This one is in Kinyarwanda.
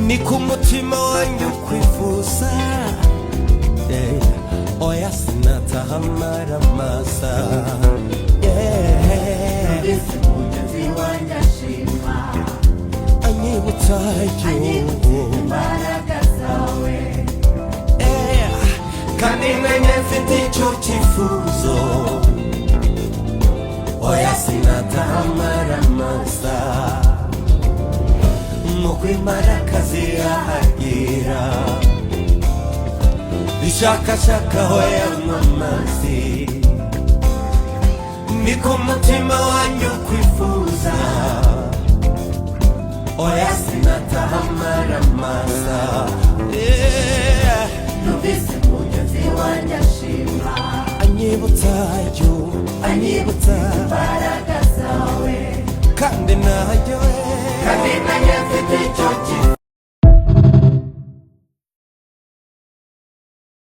ni ku mutima wanjye ukwifuza, oya sinataha amaramasa. Anyibutsa imbaraga zawe, kandi mwenye mfite icyo cyifuzo, oya sinataha amaramasa. Nk'uko imbaraga zirahagira, bishakashaka aho yanywa amazi, ni ku mutima wanjye ukwifuza, oya sinataha amaramasa.